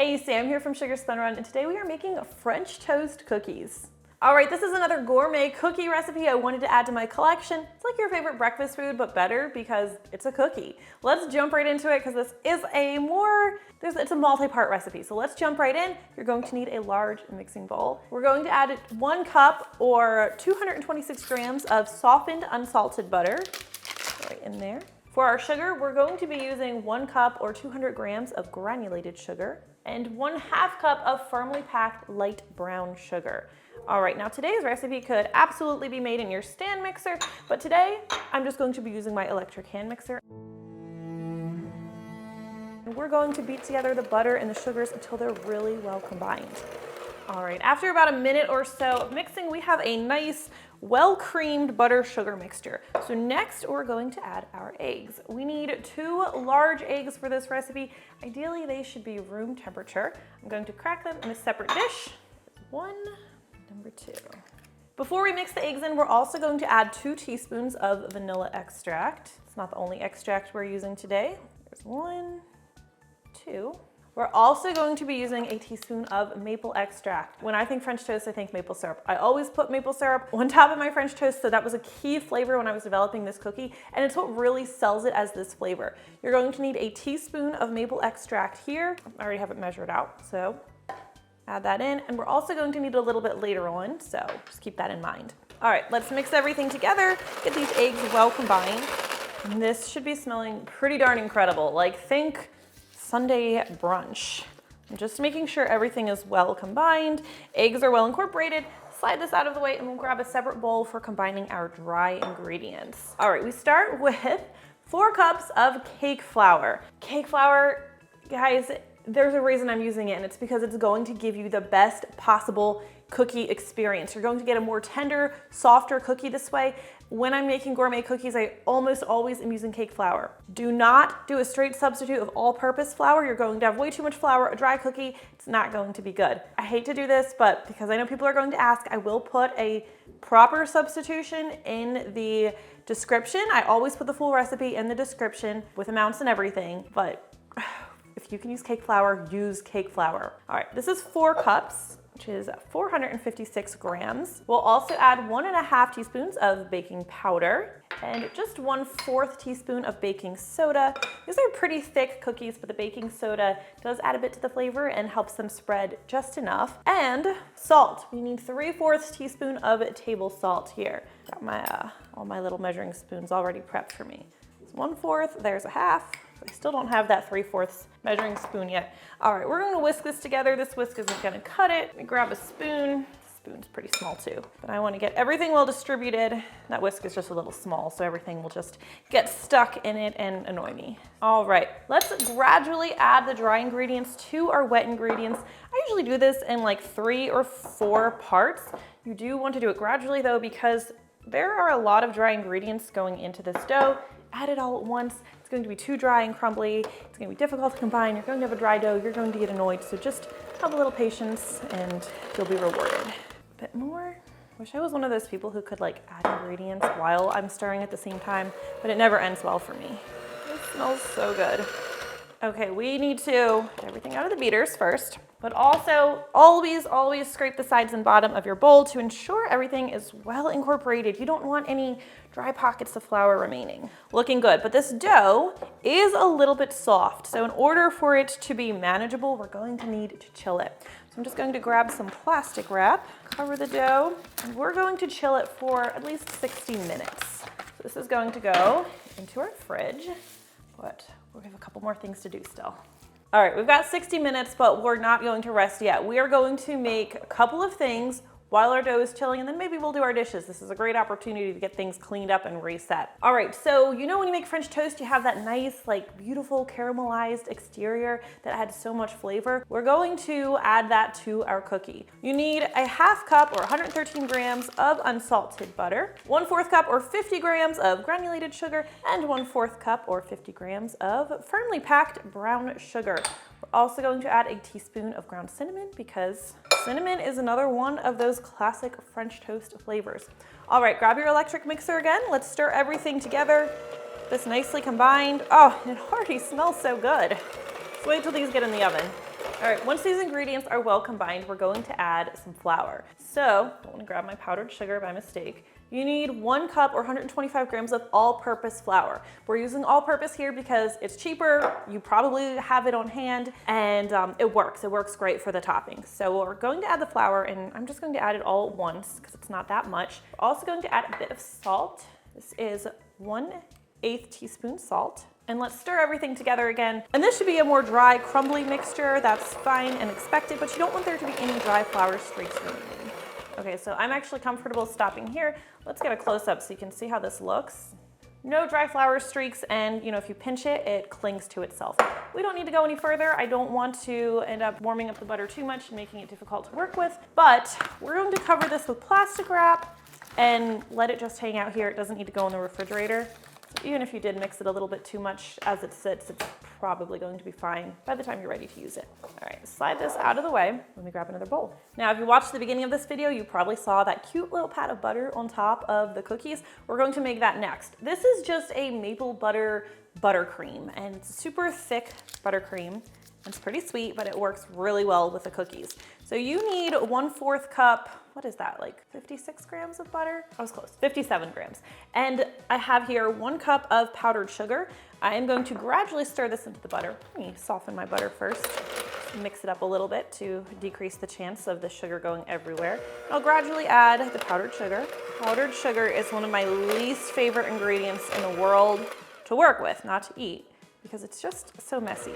Hey, Sam here from Sugar Spun Run, and today we are making French toast cookies. All right, this is another gourmet cookie recipe I wanted to add to my collection. It's like your favorite breakfast food, but better because it's a cookie. Let's jump right into it because this is it's a multi-part recipe. So let's jump right in. You're going to need a large mixing bowl. We're going to add 1 cup or 226 grams of softened unsalted butter right in there. For our sugar, we're going to be using 1 cup or 200 grams of granulated sugar and 1/2 cup of firmly packed light brown sugar. All right, now today's recipe could absolutely be made in your stand mixer, but today I'm just going to be using my electric hand mixer. And we're going to beat together the butter and the sugars until they're really well combined. All right, after about a minute or so of mixing, we have a nice, well-creamed butter sugar mixture. So next, we're going to add our eggs. We need 2 large eggs for this recipe. Ideally, they should be room temperature. I'm going to crack them in a separate dish. 1, number 2. Before we mix the eggs in, we're also going to add 2 teaspoons of vanilla extract. It's not the only extract we're using today. There's 1, 2. We're also going to be using a teaspoon of maple extract. When I think French toast, I think maple syrup. I always put maple syrup on top of my French toast, so that was a key flavor when I was developing this cookie, and it's what really sells it as this flavor. You're going to need a teaspoon of maple extract here. I already have it measured out, so add that in, and we're also going to need a little bit later on, so just keep that in mind. All right, let's mix everything together, get these eggs well combined. And this should be smelling pretty darn incredible. Like, think Sunday brunch. I'm just making sure everything is well combined. Eggs are well incorporated. Slide this out of the way and we'll grab a separate bowl for combining our dry ingredients. All right, we start with 4 cups of cake flour. Cake flour, guys, there's a reason I'm using it, and it's because it's going to give you the best possible cookie experience. You're going to get a more tender, softer cookie this way. When I'm making gourmet cookies, I almost always am using cake flour. Do not do a straight substitute of all-purpose flour. You're going to have way too much flour. A dry cookie, it's not going to be good. I hate to do this, but because I know people are going to ask, I will put a proper substitution in the description. I always put the full recipe in the description with amounts and everything, but if you can use cake flour, use cake flour. All right, this is 4 cups, which is 456 grams. We'll also add 1.5 teaspoons of baking powder and just 1/4 teaspoon of baking soda. These are pretty thick cookies, but the baking soda does add a bit to the flavor and helps them spread just enough. And salt, we need 3/4 teaspoon of table salt here. Got my all my little measuring spoons already prepped for me. It's 1/4, there's 1/2. I still don't have that 3/4 measuring spoon yet. All right, we're gonna whisk this together. This whisk isn't gonna cut it. Let me grab a spoon. Spoon's pretty small too, but I wanna get everything well distributed. That whisk is just a little small, so everything will just get stuck in it and annoy me. All right, let's gradually add the dry ingredients to our wet ingredients. I usually do this in like 3 or 4 parts. You do want to do it gradually though, because there are a lot of dry ingredients going into this dough. Add it all at once. It's going to be too dry and crumbly. It's going to be difficult to combine. You're going to have a dry dough. You're going to get annoyed. So just have a little patience and you'll be rewarded. A bit more. Wish I was one of those people who could like add ingredients while I'm stirring at the same time, but it never ends well for me. It smells so good. Okay, we need to get everything out of the beaters first, but also always scrape the sides and bottom of your bowl to ensure everything is well incorporated. You don't want any dry pockets of flour remaining. Looking good, but this dough is a little bit soft. So in order for it to be manageable, we're going to need to chill it. So I'm just going to grab some plastic wrap, cover the dough, and we're going to chill it for at least 60 minutes. So this is going to go into our fridge, but we have a couple more things to do still. All right, we've got 60 minutes, but we're not going to rest yet. We are going to make a couple of things while our dough is chilling, and then maybe we'll do our dishes. This is a great opportunity to get things cleaned up and reset. All right, so you know when you make French toast, you have that nice, like beautiful caramelized exterior that adds so much flavor. We're going to add that to our cookie. You need a 1/2 cup or 113 grams of unsalted butter, 1/4 cup or 50 grams of granulated sugar, and 1/4 cup or 50 grams of firmly packed brown sugar. We're also going to add a teaspoon of ground cinnamon because cinnamon is another one of those classic French toast flavors. All right, grab your electric mixer again. Let's stir everything together. This nicely combined. Oh, it already smells so good. Let's wait till these get in the oven. All right, once these ingredients are well combined, we're going to add some flour. So, I don't want to grab my powdered sugar by mistake. You need 1 cup or 125 grams of all-purpose flour. We're using all-purpose here because it's cheaper, you probably have it on hand, and it works. It works great for the topping. So we're going to add the flour, and I'm just going to add it all at once because it's not that much. We're also going to add a bit of salt. This is 1/8 teaspoon salt. And let's stir everything together again. And this should be a more dry, crumbly mixture. That's fine and expected, but you don't want there to be any dry flour streaks remaining. Okay, so I'm actually comfortable stopping here. Let's get a close-up so you can see how this looks. No dry flour streaks, and if you pinch it, it clings to itself. We don't need to go any further. I don't want to end up warming up the butter too much and making it difficult to work with, but we're going to cover this with plastic wrap and let it just hang out here. It doesn't need to go in the refrigerator. So even if you did mix it a little bit too much as it sits, it's probably going to be fine by the time you're ready to use it. All right, slide this out of the way. Let me grab another bowl. Now, if you watched the beginning of this video, you probably saw that cute little pat of butter on top of the cookies. We're going to make that next. This is just a maple butter buttercream, and it's super thick buttercream. It's pretty sweet, but it works really well with the cookies. So you need 1/4 cup, what is that, like 56 grams of butter? I was close, 57 grams. And I have here 1 cup of powdered sugar. I am going to gradually stir this into the butter. Let me soften my butter first. Mix it up a little bit to decrease the chance of the sugar going everywhere. I'll gradually add the powdered sugar. Powdered sugar is one of my least favorite ingredients in the world to work with, not to eat, because it's just so messy.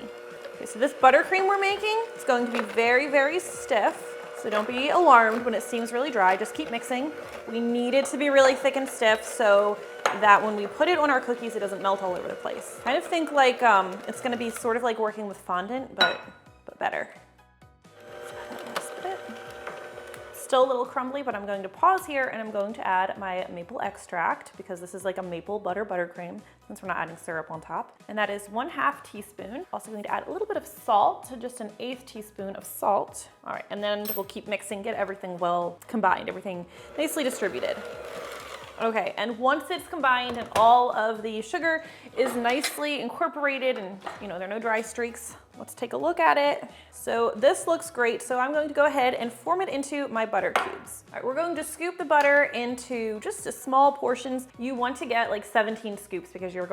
Okay, so this buttercream we're making is going to be very, very stiff. So don't be alarmed when it seems really dry. Just keep mixing. We need it to be really thick and stiff so that when we put it on our cookies, it doesn't melt all over the place. Kind of think like it's going to be sort of like working with fondant, but better. Still a little crumbly, but I'm going to pause here and I'm going to add my maple extract because this is like a maple butter buttercream since we're not adding syrup on top. And that is 1/2 teaspoon. Also going to add a little bit of salt, just 1/8 teaspoon of salt. All right, and then we'll keep mixing, get everything well combined, everything nicely distributed. Okay, and once it's combined and all of the sugar is nicely incorporated and there are no dry streaks, let's take a look at it. So this looks great, so I'm going to go ahead and form it into my butter cubes. All right, we're going to scoop the butter into just small portions. You want to get like 17 scoops because you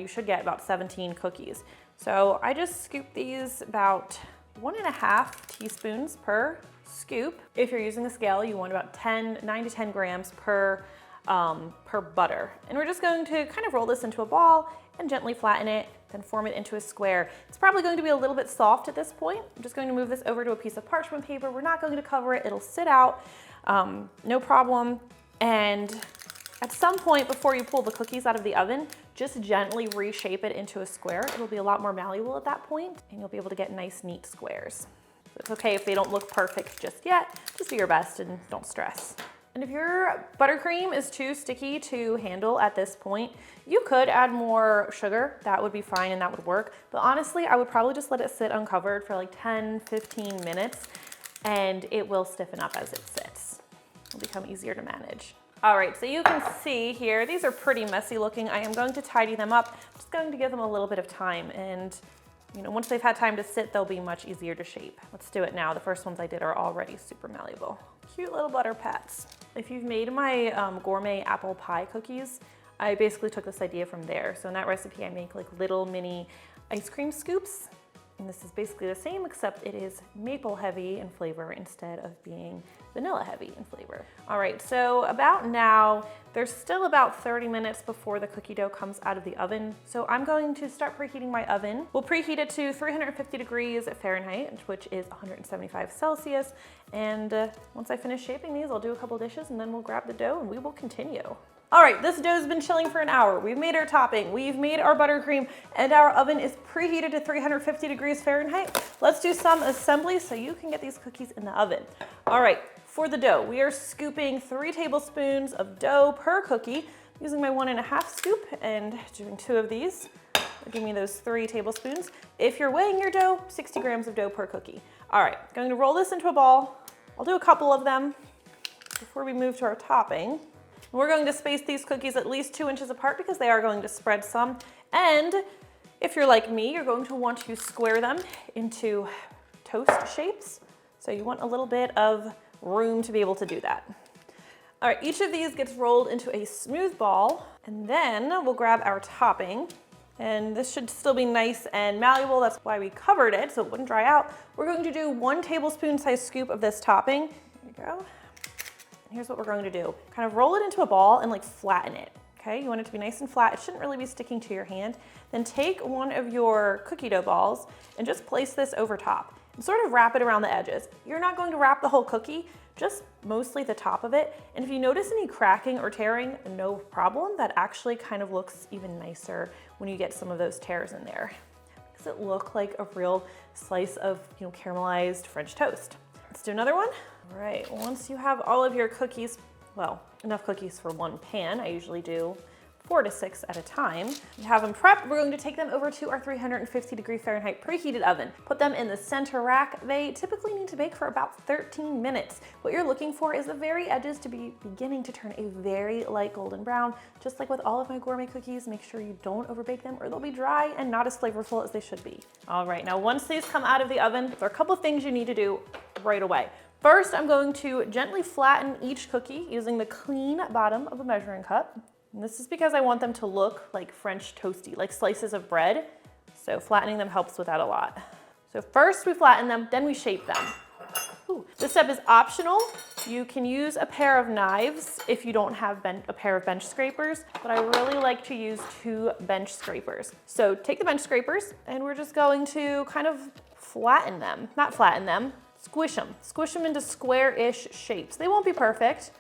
should get about 17 cookies. So I just scoop these about 1.5 teaspoons per scoop. If you're using a scale, you want about 9 to 10 grams per butter. And we're just going to kind of roll this into a ball and gently flatten it, then form it into a square. It's probably going to be a little bit soft at this point. I'm just going to move this over to a piece of parchment paper. We're not going to cover it. It'll sit out, no problem. And at some point before you pull the cookies out of the oven, just gently reshape it into a square. It'll be a lot more malleable at that point, and you'll be able to get nice, neat squares. So it's okay if they don't look perfect just yet. Just do your best and don't stress. And if your buttercream is too sticky to handle at this point, you could add more sugar. That would be fine and that would work. But honestly, I would probably just let it sit uncovered for like 10, 15 minutes and it will stiffen up as it sits. It'll become easier to manage. All right, so you can see here, these are pretty messy looking. I am going to tidy them up. I'm just going to give them a little bit of time, and once they've had time to sit, they'll be much easier to shape. Let's do it now. The first ones I did are already super malleable. Cute little butter pats. If you've made my gourmet apple pie cookies, I basically took this idea from there. So in that recipe, I make like little mini ice cream scoops. And this is basically the same, except it is maple heavy in flavor instead of being vanilla heavy in flavor. All right, so about now, there's still about 30 minutes before the cookie dough comes out of the oven. So I'm going to start preheating my oven. We'll preheat it to 350 degrees Fahrenheit, which is 175 Celsius. And once I finish shaping these, I'll do a couple dishes and then we'll grab the dough and we will continue. All right, this dough's been chilling for an hour. We've made our topping, we've made our buttercream, and our oven is preheated to 350 degrees Fahrenheit. Let's do some assembly so you can get these cookies in the oven. All right, for the dough, we are scooping 3 tablespoons of dough per cookie, using my 1.5 scoop and doing 2 of these. That'll give me those 3 tablespoons. If you're weighing your dough, 60 grams of dough per cookie. All right, going to roll this into a ball. I'll do a couple of them before we move to our topping. We're going to space these cookies at least 2 inches apart because they are going to spread some. And if you're like me, you're going to want to square them into toast shapes. So you want a little bit of room to be able to do that. All right, each of these gets rolled into a smooth ball, and then we'll grab our topping. And this should still be nice and malleable. That's why we covered it, so it wouldn't dry out. We're going to do 1 tablespoon-sized scoop of this topping. There you go. And here's what we're going to do. Kind of roll it into a ball and like flatten it. Okay, you want it to be nice and flat. It shouldn't really be sticking to your hand. Then take one of your cookie dough balls and just place this over top and sort of wrap it around the edges. You're not going to wrap the whole cookie, just mostly the top of it. And if you notice any cracking or tearing, no problem. That actually kind of looks even nicer when you get some of those tears in there. Does it look like a real slice of, caramelized French toast? Let's do another one. All right, once you have all of your cookies, well, enough cookies for 1 pan. I usually do 4 to 6 at a time. You have them prepped. We're going to take them over to our 350 Fahrenheit preheated oven. Put them in the center rack. They typically need to bake for about 13 minutes. What you're looking for is the very edges to be beginning to turn a very light golden brown. Just like with all of my gourmet cookies, make sure you don't overbake them or they'll be dry and not as flavorful as they should be. All right, now once these come out of the oven, there are a couple of things you need to do right away. First, I'm going to gently flatten each cookie using the clean bottom of a measuring cup. And this is because I want them to look like French toasty, like slices of bread. So flattening them helps with that a lot. So first we flatten them, then we shape them. Ooh. This step is optional. You can use a pair of knives if you don't have a pair of bench scrapers, but I really like to use 2 bench scrapers. So take the bench scrapers and we're just going to kind of flatten them, not flatten them, squish them into square-ish shapes. They won't be perfect,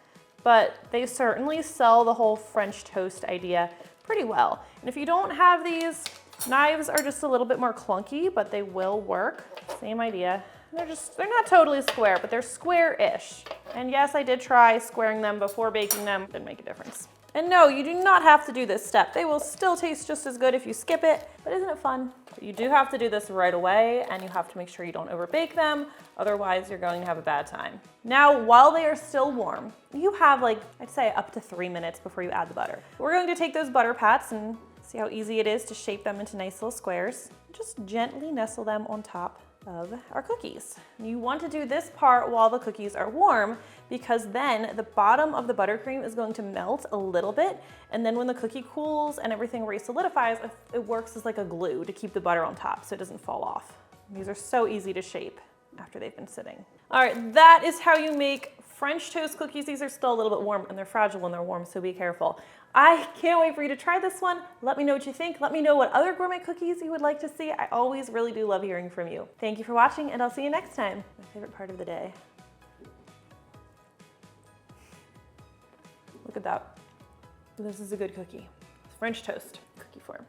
but they certainly sell the whole French toast idea pretty well. And if you don't have these, knives are just a little bit more clunky, but they will work. Same idea. They're not totally square, but they're square-ish. And yes, I did try squaring them before baking them. Didn't make a difference. And no, you do not have to do this step. They will still taste just as good if you skip it, but isn't it fun? But you do have to do this right away, and you have to make sure you don't overbake them, otherwise you're going to have a bad time. Now, while they are still warm, you have I'd say up to 3 minutes before you add the butter. We're going to take those butter pats and see how easy it is to shape them into nice little squares. Just gently nestle them on top of our cookies. You want to do this part while the cookies are warm because then the bottom of the buttercream is going to melt a little bit, and then when the cookie cools and everything re-solidifies, it works as like a glue to keep the butter on top so it doesn't fall off. These are so easy to shape after they've been sitting. All right, that is how you make French toast cookies. These are still a little bit warm and they're fragile when they're warm, so be careful. I can't wait for you to try this one. Let me know what you think. Let me know what other gourmet cookies you would like to see. I always really do love hearing from you. Thank you for watching, and I'll see you next time. My favorite part of the day. Look at that. This is a good cookie. French toast cookie form.